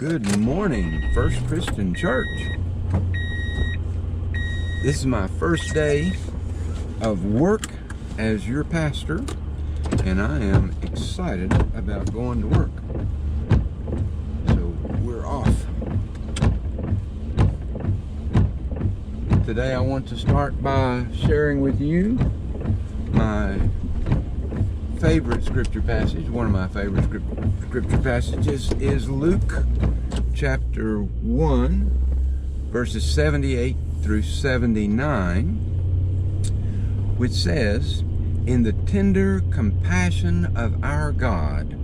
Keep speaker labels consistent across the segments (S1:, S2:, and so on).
S1: Good morning, First Christian Church. This is my first day of work as your pastor, and I am excited about going to work. So we're off. Today I want to start by sharing with you my favorite scripture passage. One of my favorite scripture passages is Luke chapter 1, verses 78 through 79, which says, "In the tender compassion of our God,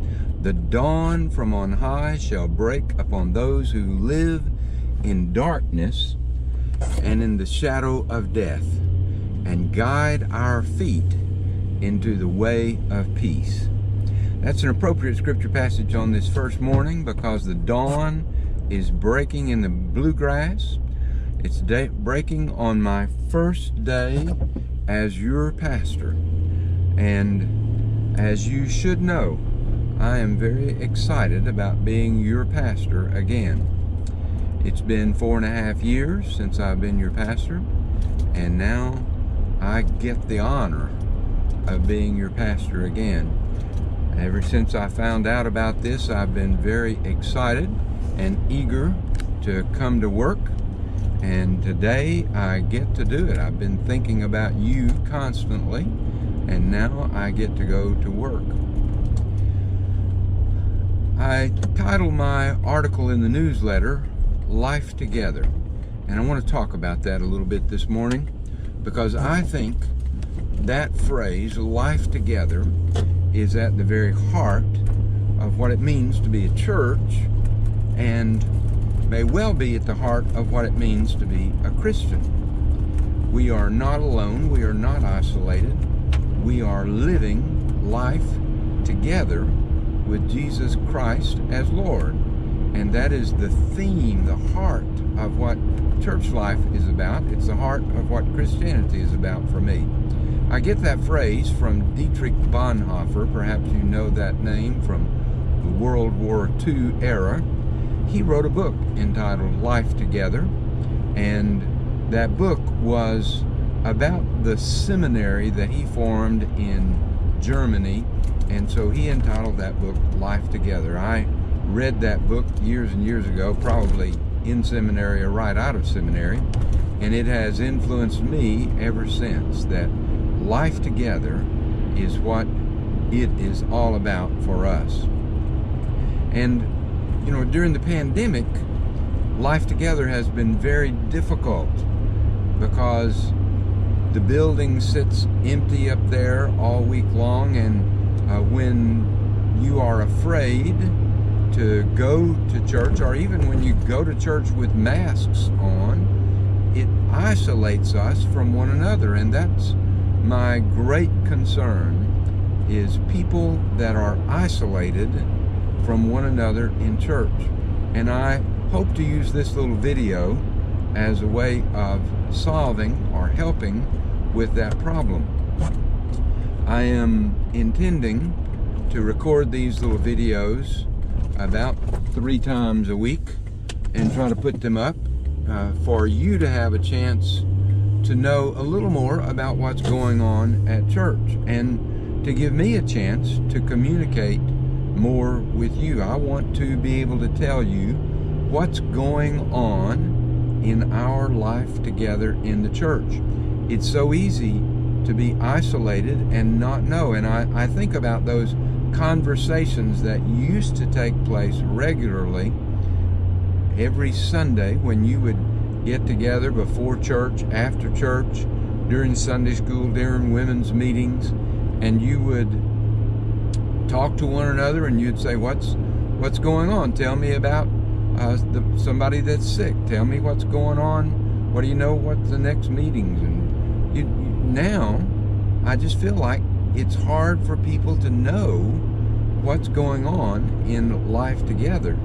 S1: the dawn from on high shall break upon those who live in darkness and in the shadow of death, and guide our feet into the way of peace." That's an appropriate scripture passage on this first morning because the dawn is breaking in the bluegrass. It's breaking on my first day as your pastor. And as you should know, I am very excited about being your pastor again. It's been 4.5 years since I've been your pastor, and now I get the honor of being your pastor again. Ever since I found out about this, I've been very excited and eager to come to work, and today I get to do it. I've been thinking about you constantly, and now I get to go to work. I titled my article in the newsletter, Life Together, and I want to talk about that a little bit this morning because I think that phrase, life together, is at the very heart of what it means to be a church and may well be at the heart of what it means to be a Christian. We are not alone. We are not isolated. We are living life together with Jesus Christ as Lord. And that is the theme, the heart of what church life is about. It's the heart of what Christianity is about for me. I get that phrase from Dietrich Bonhoeffer. Perhaps you know that name from the World War II era. He wrote a book entitled Life Together, and that book was about the seminary that he formed in Germany, and so he entitled that book Life Together. I read that book years and years ago, probably in seminary or right out of seminary, and it has influenced me ever since. That life together is what it is all about for us. And, you know, during the pandemic, life together has been very difficult because the building sits empty up there all week long, and when you are afraid to go to church, or even when you go to church with masks on, it isolates us from one another, and that's my great concern, is people that are isolated from one another in church. And I hope to use this little video as a way of solving or helping with that problem. I am intending to record these little videos about 3 times a week and try to put them up for you to have a chance to know a little more about what's going on at church, and to give me a chance to communicate more with you. I want to be able to tell you what's going on in our life together in the church. It's so easy to be isolated and not know, and I think about those conversations that used to take place regularly every Sunday when you would get together before church, after church, during Sunday school, during women's meetings, and you would talk to one another, and you'd say, what's going on? Tell me about somebody that's sick. Tell me what's going on. What do you know? What's the next meetings? And now I just feel like it's hard for people to know what's going on in life together.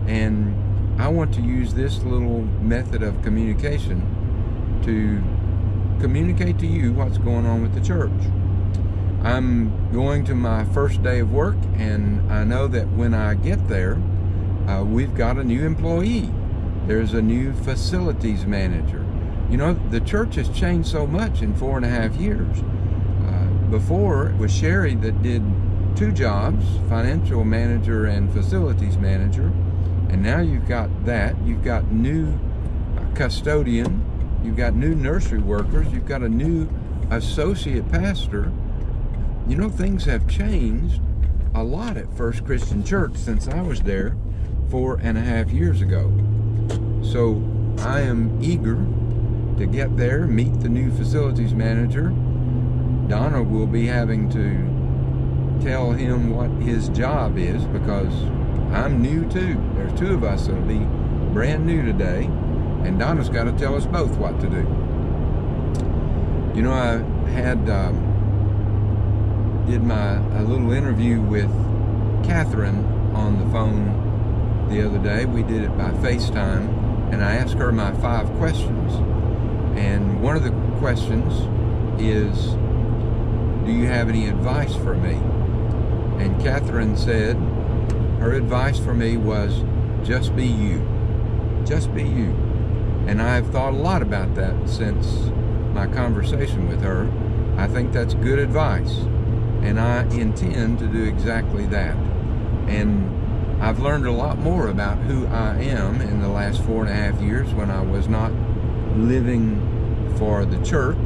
S1: And I want to use this little method of communication to communicate to you what's going on with the church. I'm going to my first day of work, and I know that when I get there, we've got a new employee. There's a new facilities manager. You know, the church has changed so much in 4.5 years. Before, it was Sherry that did 2 jobs, financial manager and facilities manager. And now you've got that. You've got new custodian. You've got new nursery workers. You've got a new associate pastor. You know, things have changed a lot at First Christian Church since I was there 4.5 years ago. So I am eager to get there, meet the new facilities manager. Donna will be having to tell him what his job is because I'm new too. There's 2 of us that'll be brand new today, and Donna's got to tell us both what to do. You know, I had did a little interview with Catherine on the phone the other day. We did it by FaceTime, and I asked her my 5 questions. And one of the questions is, do you have any advice for me? And Catherine said her advice for me was, just be you. Just be you. And I've thought a lot about that since my conversation with her. I think that's good advice. And I intend to do exactly that. And I've learned a lot more about who I am in the last 4.5 years when I was not living for the church.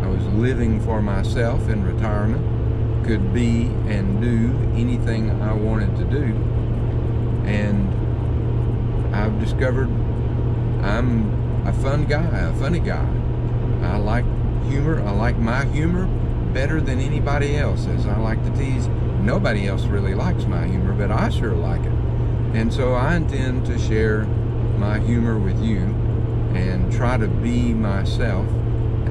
S1: I was living for myself in retirement, could be and do anything I wanted to do. And I've discovered I'm a fun guy, a funny guy. I like humor. I like my humor better than anybody else's. I like to tease. Nobody else really likes my humor, but I sure like it. And so I intend to share my humor with you and try to be myself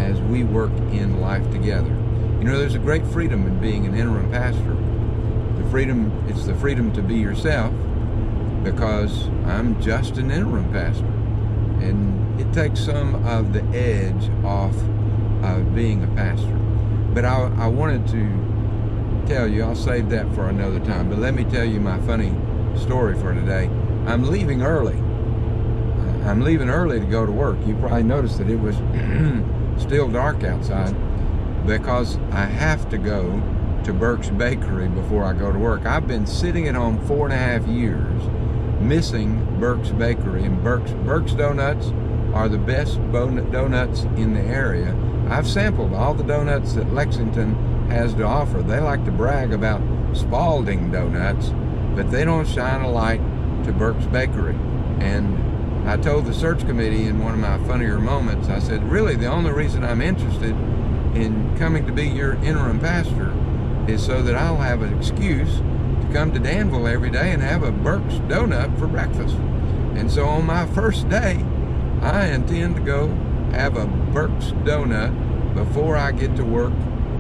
S1: as we work in life together. You know, there's a great freedom in being an interim pastor. It's the freedom to be yourself, because I'm just an interim pastor. And it takes some of the edge off of being a pastor. But I wanted to tell you, I'll save that for another time, but let me tell you my funny story for today. I'm leaving early. I'm leaving early to go to work. You probably noticed that it was still dark outside because I have to go to Burke's Bakery before I go to work. I've been sitting at home 4.5 years missing Burke's Bakery, and Burke's Donuts are the best donuts in the area. I've sampled all the donuts that Lexington has to offer. They like to brag about Spalding donuts, but they don't shine a light to Burke's Bakery. And I told the search committee in one of my funnier moments, I said, really, the only reason I'm interested in coming to be your interim pastor is so that I'll have an excuse to come to Danville every day and have a Burke's donut for breakfast. And so on my first day, I intend to go have a Burke's donut before I get to work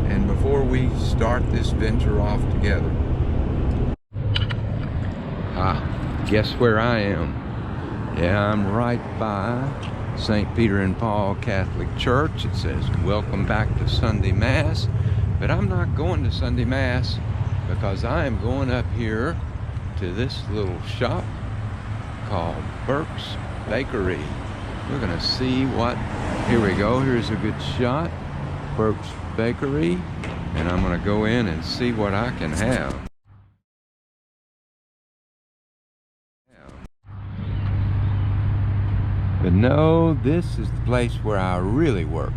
S1: and before we start this venture off together. Guess where I am? Yeah, I'm right by St. Peter and Paul Catholic Church. It says, welcome back to Sunday Mass. But I'm not going to Sunday Mass because I am going up here to this little shop called Burke's Bakery. We're gonna see what, here we go, here's a good shot, Burke's Bakery, and I'm gonna go in and see what I can have. But no, this is the place where I really work.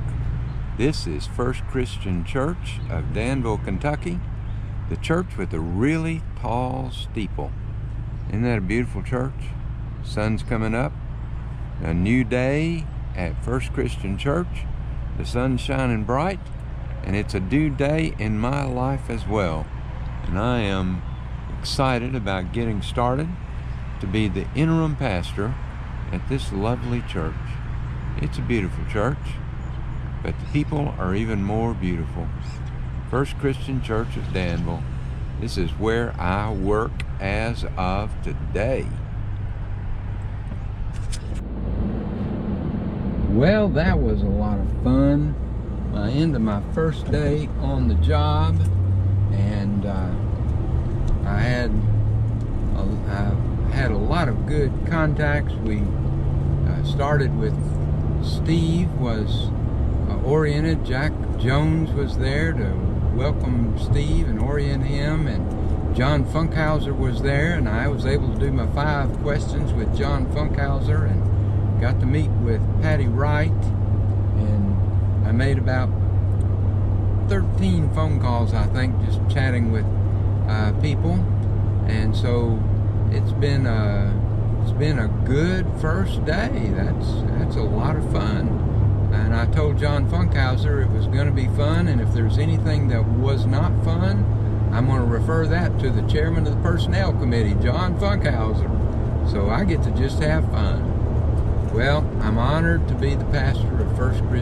S1: This is First Christian Church of Danville, Kentucky, the church with a really tall steeple. Isn't that a beautiful church? Sun's coming up. A new day at First Christian Church. The sun's shining bright, and it's a new day in my life as well. And I am excited about getting started to be the interim pastor at this lovely church. It's a beautiful church, but the people are even more beautiful. First Christian Church of Danville. This is where I work as of today. Well, that was a lot of fun. My end of my first day on the job, and I've had a lot of good contacts. We started with Steve was oriented. Jack Jones was there to welcome Steve and orient him, and John Funkhauser was there, and I was able to do my 5 questions with John Funkhauser and got to meet with Patty Wright, and I made about 13 phone calls, I think, just chatting with people. And so it's been a good first day. That's a lot of fun. And I told John Funkhauser it was going to be fun, and if there's anything that was not fun, I'm going to refer that to the chairman of the personnel committee, John Funkhauser. So I get to just have fun. Well, I'm honored to be the pastor of First Christian